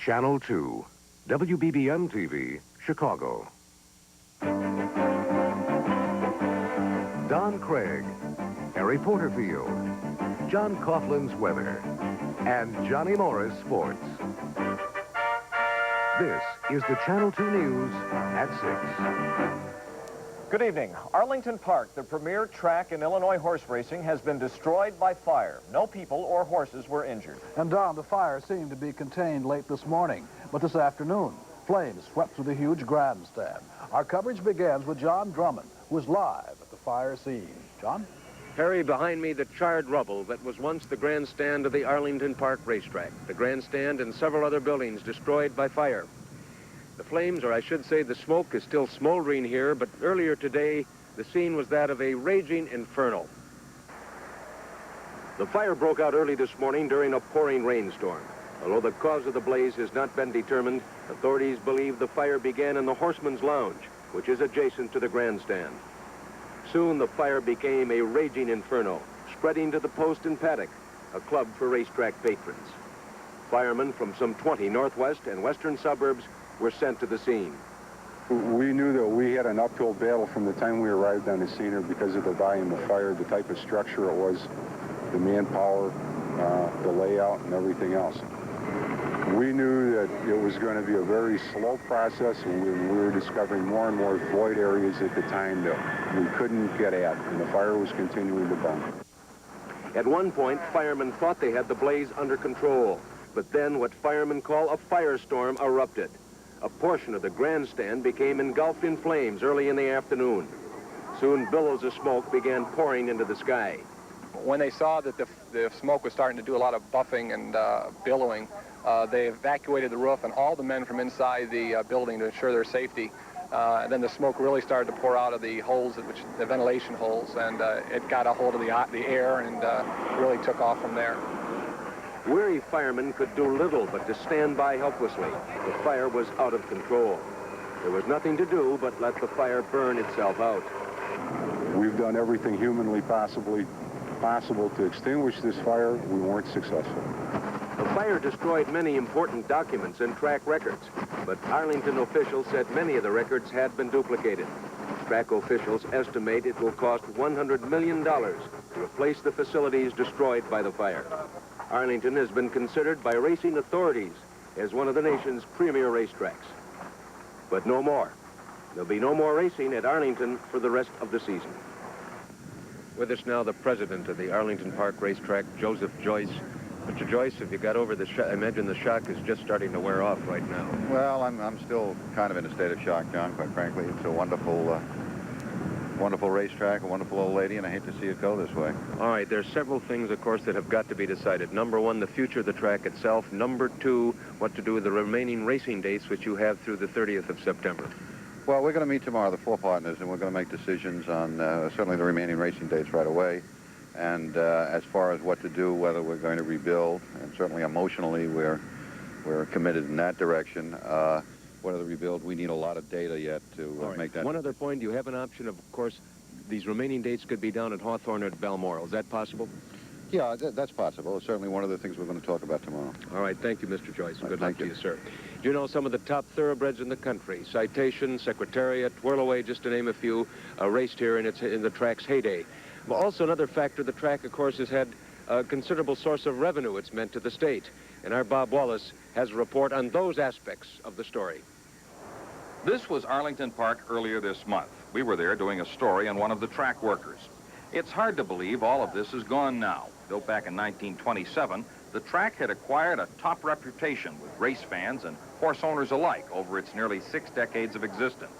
Channel 2, WBBM-TV, Chicago. Don Craig, Harry Porterfield, John Coughlin's weather, and Johnny Morris sports. This is the Channel 2 News at 6. Good evening. Arlington Park, the premier track in Illinois horse racing, has been destroyed by fire. No people or horses were injured. And Don, the fire seemed to be contained late this morning, but this afternoon, flames swept through the huge grandstand. Our coverage begins with John Drummond, who is live at the fire scene. John? Harry, behind me, the charred rubble that was once the grandstand of the Arlington Park Racetrack. The grandstand and several other buildings destroyed by fire. The flames, or I should say the smoke, is still smoldering here, but earlier today, the scene was that of a raging inferno. The fire broke out early this morning during a pouring rainstorm. Although the cause of the blaze has not been determined, authorities believe the fire began in the Horseman's Lounge, which is adjacent to the grandstand. Soon the fire became a raging inferno, spreading to the Post and Paddock, a club for racetrack patrons. Firemen from some 20 northwest and western suburbs were sent to the scene. We knew that we had an uphill battle from the time we arrived on the scene because of the volume of fire, the type of structure it was, the manpower, the layout, and everything else. We knew that it was going to be a very slow process, and we were discovering more and more void areas at the time that we couldn't get at, and the fire was continuing to burn. At one point, firemen thought they had the blaze under control, but then what firemen call a firestorm erupted. A portion of the grandstand became engulfed in flames early in the afternoon. Soon billows of smoke began pouring into the sky. When they saw that the smoke was starting to do a lot of buffing and billowing, they evacuated the roof and all the men from inside the building to ensure their safety. And then the smoke really started to pour out of the holes, the ventilation holes, and it got a hold of the air and really took off from there. Weary firemen could do little but to stand by helplessly. The fire was out of control. There was nothing to do but let the fire burn itself out. We've done everything humanly possible to extinguish this fire. We weren't successful. The fire destroyed many important documents and track records, but Arlington officials said many of the records had been duplicated. Track officials estimate it will cost $100 million to replace the facilities destroyed by the fire. Arlington has been considered by racing authorities as one of the nation's premier racetracks. But no more. There'll be no more racing at Arlington for the rest of the season. With us now, the president of the Arlington Park Racetrack, Joseph Joyce. Mr. Joyce, have you got over the shock? I imagine the shock is just starting to wear off right now. Well, I'm still kind of in a state of shock, John, quite frankly. It's a wonderful racetrack, a wonderful old lady, and I hate to see it go this way. All right, there's several things, of course, that have got to be decided. Number one, the future of the track itself. Number two, what to do with the remaining racing dates, which you have through the 30th of September. Well, we're going to meet tomorrow, the four partners, and we're going to make decisions on certainly the remaining racing dates right away. And as far as what to do, whether we're going to rebuild, and certainly emotionally we're committed in that direction. Whether to rebuild, we need a lot of data yet to make that. One other point, you have an option, of course, these remaining dates could be down at Hawthorne or at Balmoral. Is that possible? Yeah, that's possible. It's certainly one of the things we're going to talk about tomorrow. All right, thank you, Mr. Joyce. Good luck to you, sir. Do you know some of the top thoroughbreds in the country? Citation, Secretariat, Whirlaway, just to name a few, raced here in the track's heyday. Well, also another factor, the track, of course, has had a considerable source of revenue it's meant to the state. And our Bob Wallace has a report on those aspects of the story. This was Arlington Park earlier this month. We were there doing a story on one of the track workers. It's hard to believe all of this is gone now. Built back in 1927, the track had acquired a top reputation with race fans and horse owners alike over its nearly 6 decades of existence.